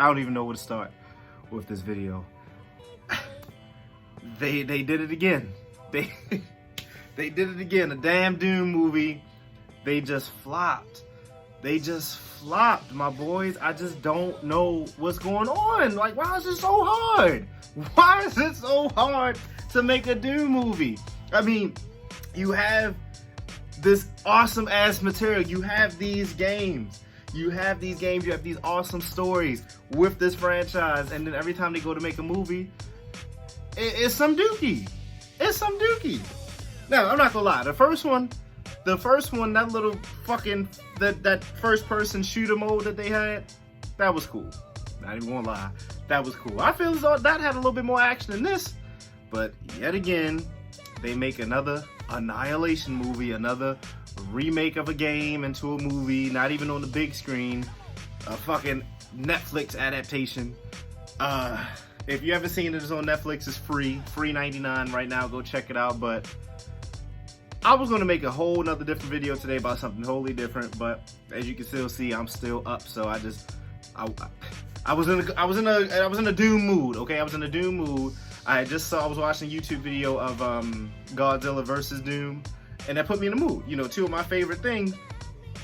I don't even know where to start with this video. They did it again. They did it again. A damn Doom movie. They just flopped. They just flopped, my boys. I just don't know what's going on. Like, why is it so hard? Why is it so hard to make a Doom movie? I mean, you have this awesome ass material. You have these games. You have these awesome stories with this franchise, and then every time they go to make a movie, it's some dookie. It's some dookie. Now, I'm not gonna lie. The first one, that little fucking, that first person shooter mode that they had, that was cool. Not even gonna lie. That was cool. I feel as though that had a little bit more action than this, but yet again, they make another Annihilation movie, another remake of a game into a movie, not even on the big screen, a fucking Netflix adaptation. If you haven't seen it, it's on Netflix. It's free $99 right now. Go check it out. But I was gonna make a whole nother different video today about something totally different, but as you can still see, I'm still up. So I was in a Doom mood. Okay, I was in a Doom mood. I was watching a YouTube video of Godzilla versus Doom, and that put me in the mood. You know, two of my favorite things,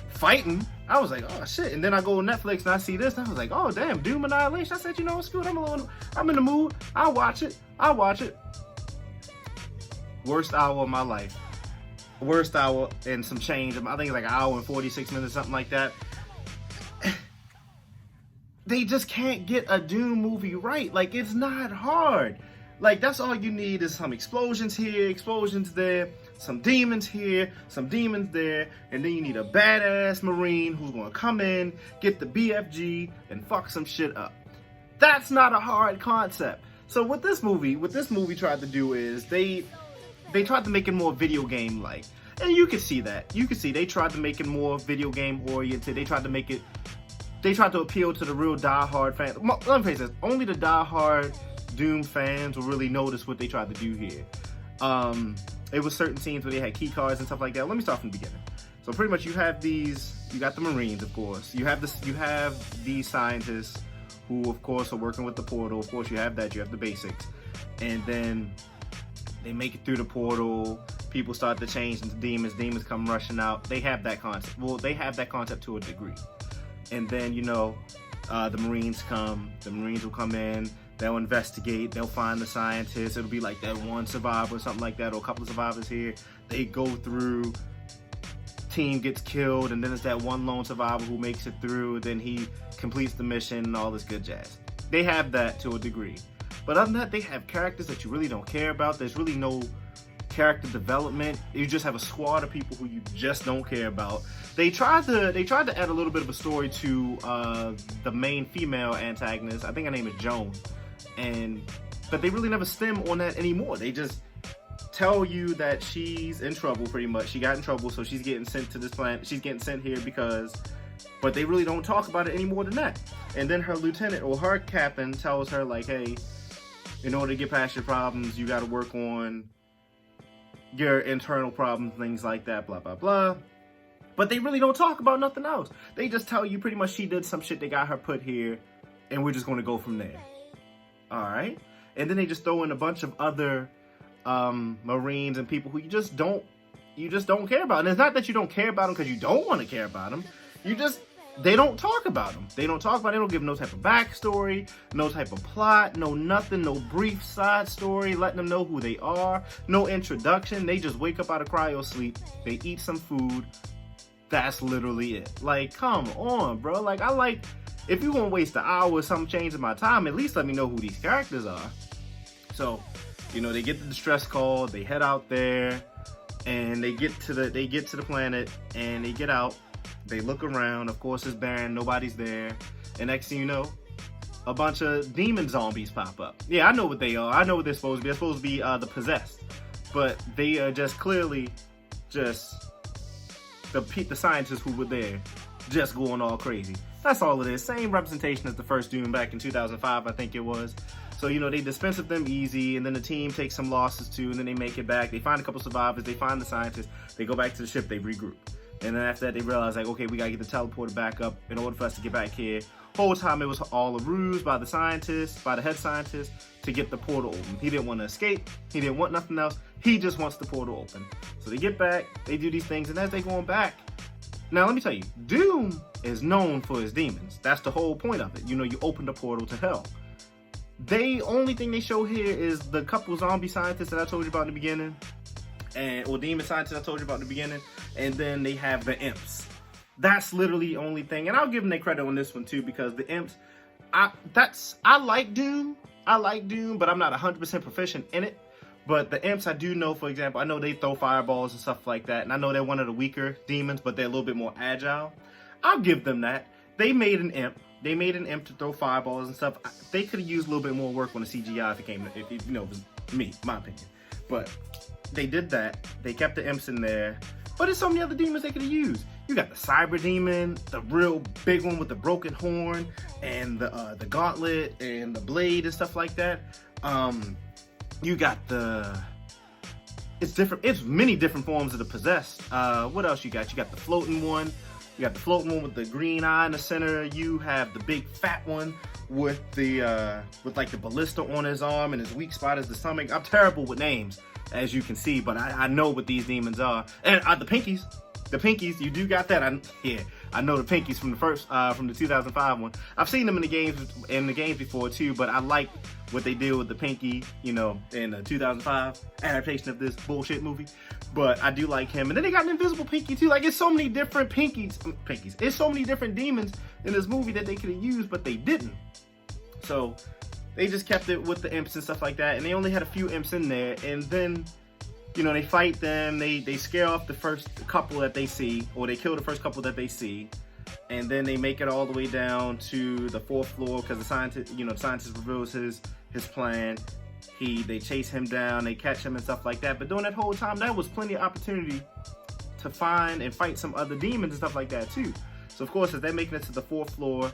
fighting. I was like, oh shit. And then I go on Netflix and I see this, and I was like, oh damn, Doom Annihilation. I said, you know, it's good. I'm in the mood. I'll watch it. Worst hour of my life. Worst hour and some change. I think it's like an hour and 46 minutes, something like that. They just can't get a Doom movie right. Like, it's not hard. Like, that's all you need is some explosions here, explosions there, some demons here, some demons there, and then you need a badass Marine who's gonna come in, get the BFG, and fuck some shit up. That's not a hard concept. So what this movie tried to do is they tried to make it more video game-like. And you can see that. You can see they tried to make it more video game-oriented. They tried to appeal to the real die-hard fans. Let me face this, only the die-hard Doom fans will really notice what they tried to do here. It was certain scenes where they had key cards and stuff like that. Let me start from the beginning. So pretty much you got the Marines, of course. You have these scientists who, of course, are working with the portal. Of course, you have that. You have the basics. And then they make it through the portal. People start to change into demons. Demons come rushing out. They have that concept. Well, they have that concept to a degree. And then, you know, the Marines come. The Marines will come in. They'll investigate. They'll find the scientists. It'll be like that one survivor or something like that, or a couple of survivors here. They go through. Team gets killed, and then it's that one lone survivor who makes it through. Then he completes the mission and all this good jazz. They have that to a degree. But other than that, they have characters that you really don't care about. There's really no character development. You just have a squad of people who you just don't care about. They tried to add a little bit of a story to the main female antagonist. I think her name is Joan, but they really never stem on that anymore. They just tell you that she's in trouble, pretty much. She got in trouble, so she's getting sent to this planet. She's getting sent here because, but they really don't talk about it any more than that. And then her lieutenant or her captain tells her, like, hey, in order to get past your problems, you got to work on your internal problems, things like that, blah, blah, blah. But they really don't talk about nothing else. They just tell you pretty much she did some shit, they got her put here, and we're just going to go from there. All right? And then they just throw in a bunch of other Marines and people who you just don't care about. And it's not that you don't care about them because you don't want to care about them. They don't talk about them. They don't give no type of backstory, no type of plot, no nothing, no brief side story, letting them know who they are, no introduction. They just wake up out of cryo sleep, they eat some food. That's literally it. Like, come on, bro. Like, if you're gonna waste an hour or some change in my time, at least let me know who these characters are. So, you know, they get the distress call, they head out there, and they get to the planet, and they get out. They look around, of course it's barren, nobody's there, and next thing you know, a bunch of demon zombies pop up. Yeah, I know what they are. I know what they're supposed to be. They're supposed to be the possessed, but they are just clearly just the scientists who were there, just going all crazy. That's all it is. Same representation as the first Doom back in 2005, I think it was. So, you know, they dispense of them easy, and then the team takes some losses too, and then they make it back. They find a couple survivors, they find the scientists, they go back to the ship, they regroup. And then after that, they realized, like, okay, we gotta get the teleporter back up in order for us to get back here. Whole time it was all a ruse by the scientist, by the head scientist, to get the portal open. He didn't want to escape. He didn't want nothing else. He just wants the portal open. So they get back, they do these things, and as they going back, now let me tell you, Doom is known for his demons. That's the whole point of it. You know, you open the portal to hell. Only thing they show here is the couple zombie scientists that I told you about in the beginning, or demon scientists I told you about in the beginning, and then they have the imps. That's literally the only thing, and I'll give them their credit on this one too, because the imps, I like Doom, but I'm not 100% proficient in it. But the imps, I do know, for example, I know they throw fireballs and stuff like that, and I know they're one of the weaker demons, but they're a little bit more agile. I'll give them that. They made an imp. They made an imp to throw fireballs and stuff. They could have used a little bit more work on the CGI if you know, it was me, my opinion. But they did that. They kept the imps in there. But there's so many other demons they could have used. You got the cyber demon, the real big one with the broken horn, and the gauntlet and the blade and stuff like that. You got it's many different forms of the possessed. What else you got? You got the floating one. You got the floating one with the green eye in the center. You have the big fat one with like the ballista on his arm, and his weak spot is the stomach. I'm terrible with names, as you can see, but I know what these demons are. And the pinkies. The pinkies, you do got that. I know the pinkies from the 2005 one. I've seen them in the games before too, but I like what they did with the pinky, you know, in the 2005 adaptation of this bullshit movie. But I do like him. And then they got an invisible pinky too. Like, it's so many different pinkies. It's so many different demons in this movie that they could have used, but they didn't. So they just kept it with the imps and stuff like that. And they only had a few imps in there. And then, you know, they fight them, they scare off the first couple that they see, or they kill the first couple that they see, and then they make it all the way down to the 4th floor, because the scientist reveals his plan. They chase him down, they catch him and stuff like that. But during that whole time, there was plenty of opportunity to find and fight some other demons and stuff like that too. So of course, as they're making it to the 4th floor,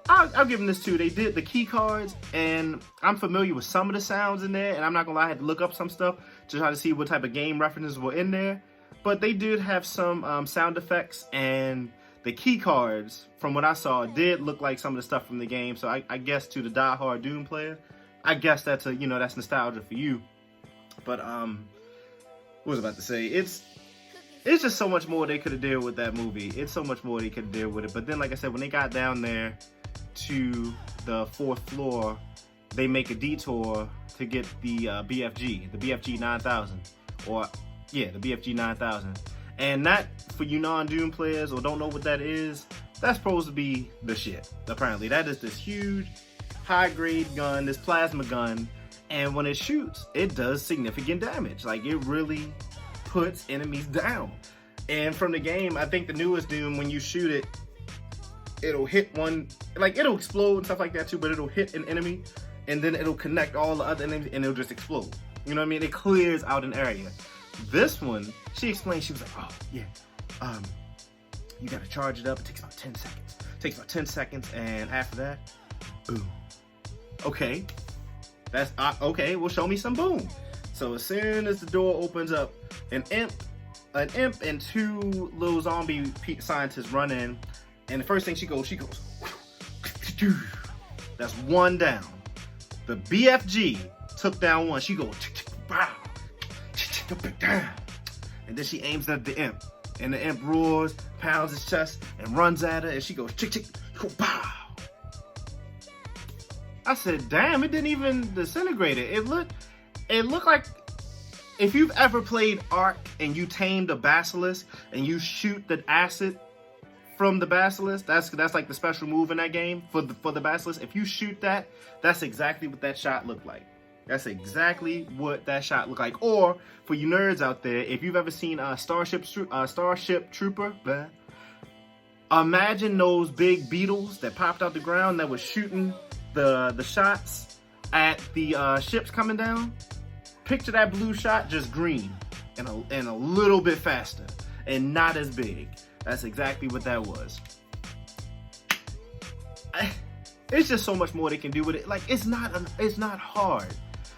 I'll give them this too. They did the key cards, and I'm familiar with some of the sounds in there, and I'm not gonna lie, I had to look up some stuff to try to see what type of game references were in there. But they did have some sound effects, and the key cards, from what I saw, did look like some of the stuff from the game. So I guess to the die-hard Doom player, I guess that's that's nostalgia for you. But what was I about to say? It's just so much more they could have did with that movie. It's so much more they could have did with it. But then, like I said, when they got down there to the 4th floor, they make a detour to get the BFG 9000, the BFG 9000. And that, for you non-Doom players or don't know what that is, that's supposed to be the shit. Apparently, that is this huge, high-grade gun, this plasma gun, and when it shoots, it does significant damage. Like, it really puts enemies down. And from the game, I think the newest Doom, when you shoot it, it'll hit one, like, it'll explode and stuff like that too, but it'll hit an enemy, and then it'll connect all the other enemies, and it'll just explode. You know what I mean? It clears out an area. This one, she explained, she was like, oh, yeah, you gotta charge it up. It takes about 10 seconds. It takes about 10 seconds, and after that, boom. Okay, that's, okay, well, show me some boom. So as soon as the door opens up, an imp and 2 little zombie scientists run in, and the first thing she goes, that's 1 down. The BFG took down 1. She goes, bow, down, and then she aims at the imp, and the imp roars, pounds his chest, and runs at her, and she goes, bow. I said, damn, it didn't even disintegrate it. It looked like, if you've ever played Ark and you tamed a basilisk and you shoot the acid from the basilisk, that's like the special move in that game for the basilisk. If you shoot that, that's exactly what that shot looked like. That's exactly what that shot looked like. Or for you nerds out there, if you've ever seen Starship Trooper, imagine those big beetles that popped out the ground that was shooting the shots at the ships coming down. Picture that blue shot, just green and a little bit faster and not as big. That's exactly what that was. It's just so much more they can do with it. Like, it's not hard.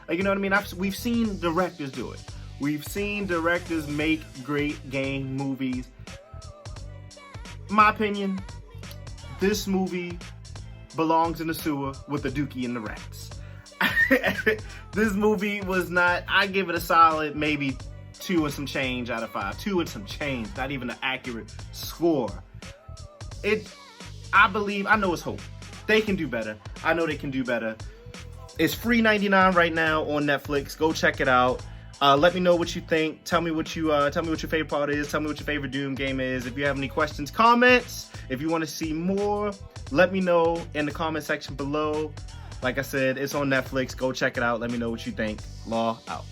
Like, you know what I mean? We've seen directors do it. We've seen directors make great game movies. my opinion, this movie belongs in the sewer with the Dookie and the Rats. This movie was not, I give it a solid maybe 2 and some change out of 5. 2 and some change, not even an accurate score. I know it's hope. They can do better. I know they can do better. It's free $99 right now on Netflix. Go check it out. Let me know what you think. Tell me what your favorite part is. Tell me what your favorite Doom game is. If you have any questions, comments, if you want to see more, let me know in the comment section below. Like I said, it's on Netflix. Go check it out. Let me know what you think. Law out.